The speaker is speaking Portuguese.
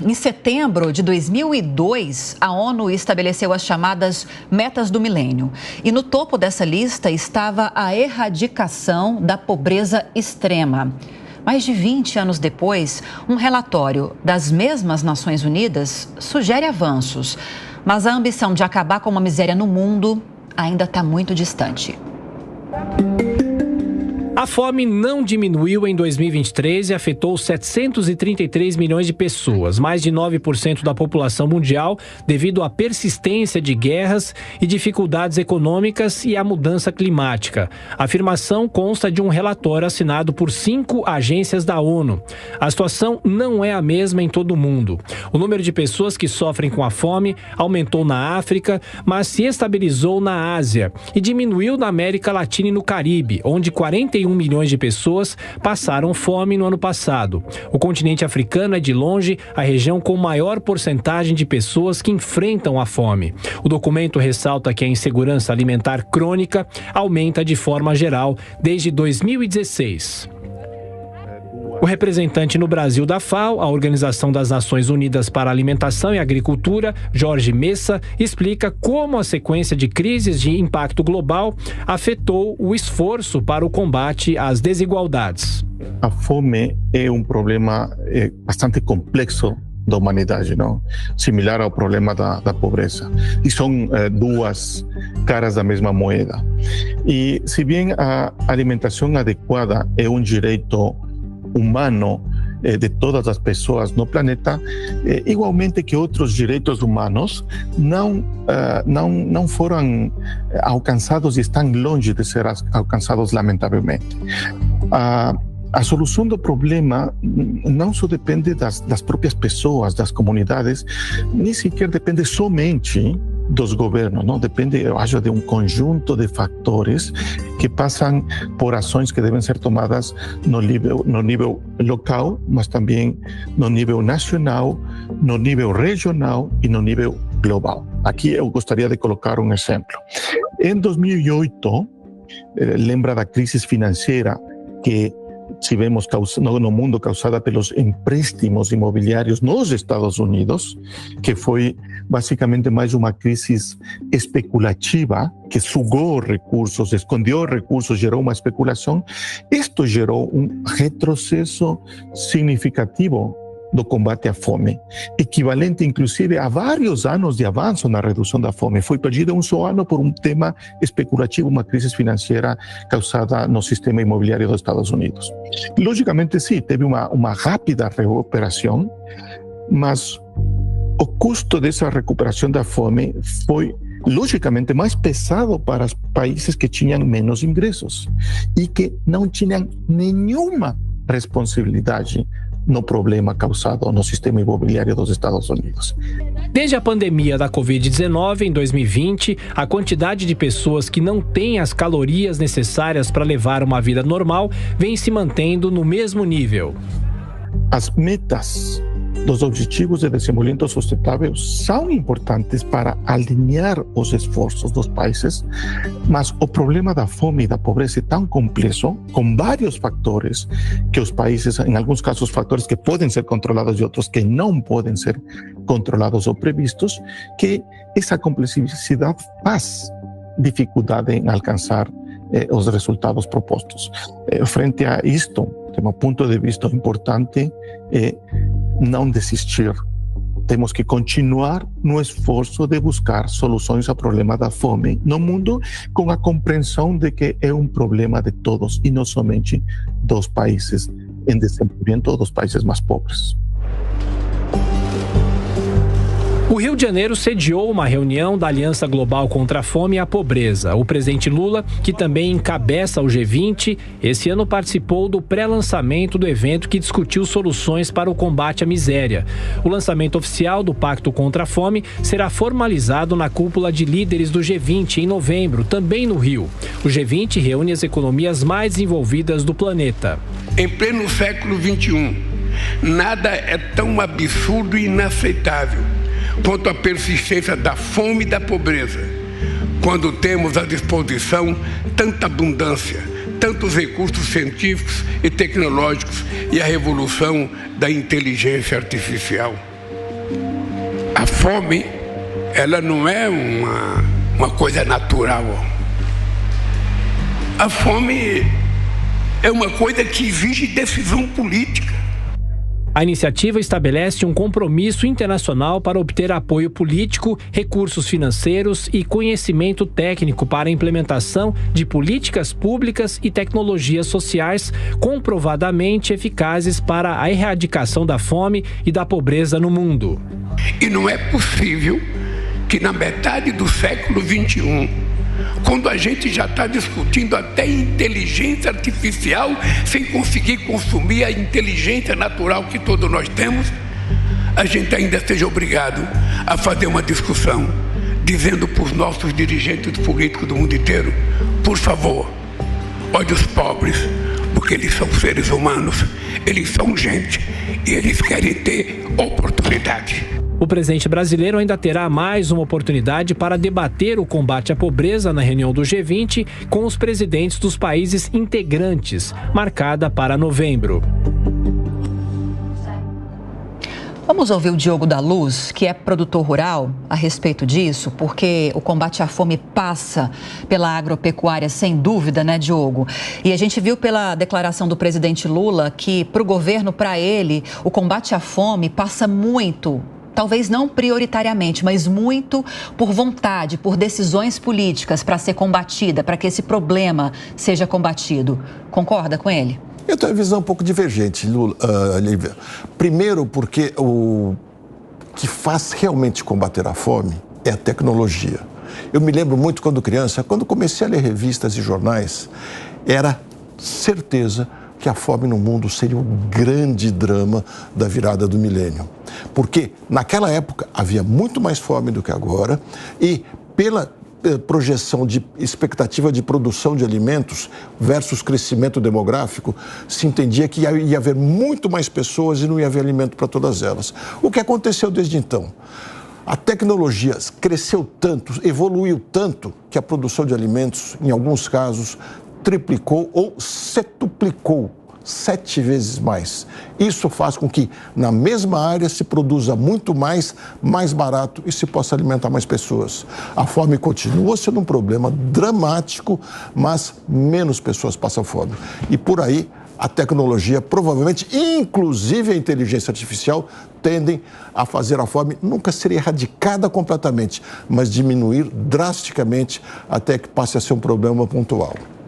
Em setembro de 2002, a ONU estabeleceu as chamadas metas do milênio. E no topo dessa lista estava a erradicação da pobreza extrema. Mais de 20 anos depois, um relatório das mesmas Nações Unidas sugere avanços. Mas a ambição de acabar com a miséria no mundo ainda está muito distante. A fome não diminuiu em 2023 e afetou 733 milhões de pessoas, mais de 9% da população mundial, devido à persistência de guerras e dificuldades econômicas e à mudança climática. A afirmação consta de um relatório assinado por 5 agências da ONU. A situação não é a mesma em todo o mundo. O número de pessoas que sofrem com a fome aumentou na África, mas se estabilizou na Ásia e diminuiu na América Latina e no Caribe, onde 41 milhões de pessoas passaram fome no ano passado. O continente africano é, de longe, a região com maior porcentagem de pessoas que enfrentam a fome. O documento ressalta que a insegurança alimentar crônica aumenta de forma geral desde 2016. O representante no Brasil da FAO, a Organização das Nações Unidas para a Alimentação e Agricultura, Jorge Messa, explica como a sequência de crises de impacto global afetou o esforço para o combate às desigualdades. A fome é um problema bastante complexo da humanidade, não? Similar ao problema da pobreza. E são duas caras da mesma moeda. E se bem a alimentação adequada é um direito humano de todas as pessoas no planeta, igualmente que outros direitos humanos não foram alcançados e estão longe de ser alcançados, lamentavelmente. A solução do problema não só depende das próprias pessoas, das comunidades, nem sequer depende somente dos governos, não? Depende, eu acho, de um conjunto de fatores que passam por ações que devem ser tomadas no nível local, mas também no nível nacional, no nível regional e no nível global. Aqui eu gostaria de colocar um exemplo. Em 2008, lembra da crise financeira que tivemos no mundo causada pelos empréstimos imobiliários nos Estados Unidos, que foi basicamente mais uma crise especulativa que sugou recursos, escondeu recursos, gerou uma especulação. Isto gerou um retrocesso significativo do combate à fome, equivalente inclusive a vários anos de avanço na redução da fome. Foi perdido um só ano por um tema especulativo, uma crise financeira causada no sistema imobiliário dos Estados Unidos. Logicamente, sim, teve uma rápida recuperação, mas o custo dessa recuperação da fome foi logicamente mais pesado para os países que tinham menos ingressos e que não tinham nenhuma responsabilidade no problema causado no sistema imobiliário dos Estados Unidos. Desde a pandemia da Covid-19 em 2020, a quantidade de pessoas que não têm as calorias necessárias para levar uma vida normal vem se mantendo no mesmo nível. As metas dos Objetivos de Desenvolvimento Sustentável são importantes para alinhar os esforços dos países, mas o problema da fome e da pobreza é tão complexo, com vários fatores, que os países, em alguns casos, fatores que podem ser controlados e outros que não podem ser controlados ou previstos, que essa complexidade faz dificuldade em alcançar os resultados propostos. Frente a isto, de um ponto de vista importante, não desistir. Temos que continuar no esforço de buscar soluções ao problema da fome no mundo, com a compreensão de que é um problema de todos e não somente dos países em desenvolvimento ou dos países mais pobres. O Rio de Janeiro sediou uma reunião da Aliança Global contra a Fome e a Pobreza. O presidente Lula, que também encabeça o G20, esse ano participou do pré-lançamento do evento que discutiu soluções para o combate à miséria. O lançamento oficial do Pacto contra a Fome será formalizado na cúpula de líderes do G20 em novembro, também no Rio. O G20 reúne as economias mais desenvolvidas do planeta. Em pleno século XXI, nada é tão absurdo e inaceitável quanto a persistência da fome e da pobreza, quando temos à disposição tanta abundância, tantos recursos científicos e tecnológicos e a revolução da inteligência artificial. A fome, ela não é uma coisa natural. A fome é uma coisa que exige decisão política. A iniciativa estabelece um compromisso internacional para obter apoio político, recursos financeiros e conhecimento técnico para a implementação de políticas públicas e tecnologias sociais comprovadamente eficazes para a erradicação da fome e da pobreza no mundo. E não é possível que na metade do século XXI, quando a gente já está discutindo até inteligência artificial sem conseguir consumir a inteligência natural que todos nós temos, a gente ainda seja obrigado a fazer uma discussão dizendo para os nossos dirigentes políticos do mundo inteiro: por favor, olhe os pobres, porque eles são seres humanos, eles são gente e eles querem ter oportunidade. O presidente brasileiro ainda terá mais uma oportunidade para debater o combate à pobreza na reunião do G20 com os presidentes dos países integrantes, marcada para novembro. Vamos ouvir o Diogo da Luz, que é produtor rural, a respeito disso, porque o combate à fome passa pela agropecuária, sem dúvida, né, Diogo? E a gente viu pela declaração do presidente Lula que, para o governo, para ele, o combate à fome passa muito, talvez não prioritariamente, mas muito por vontade, por decisões políticas para ser combatida, para que esse problema seja combatido. Concorda com ele? Eu tenho uma visão um pouco divergente, Lívia. Primeiro, porque o que faz realmente combater a fome é a tecnologia. Eu me lembro muito quando criança, quando comecei a ler revistas e jornais, era certeza que a fome no mundo seria o grande drama da virada do milênio. Porque naquela época havia muito mais fome do que agora e pela projeção de expectativa de produção de alimentos versus crescimento demográfico, se entendia que ia haver muito mais pessoas e não ia haver alimento para todas elas. O que aconteceu desde então? A tecnologia cresceu tanto, evoluiu tanto, que a produção de alimentos, em alguns casos, triplicou ou setuplicou, 7 vezes mais. Isso faz com que, na mesma área, se produza muito mais barato e se possa alimentar mais pessoas. A fome continua sendo um problema dramático, mas menos pessoas passam fome. E por aí, a tecnologia, provavelmente, inclusive a inteligência artificial, tendem a fazer a fome nunca ser erradicada completamente, mas diminuir drasticamente até que passe a ser um problema pontual.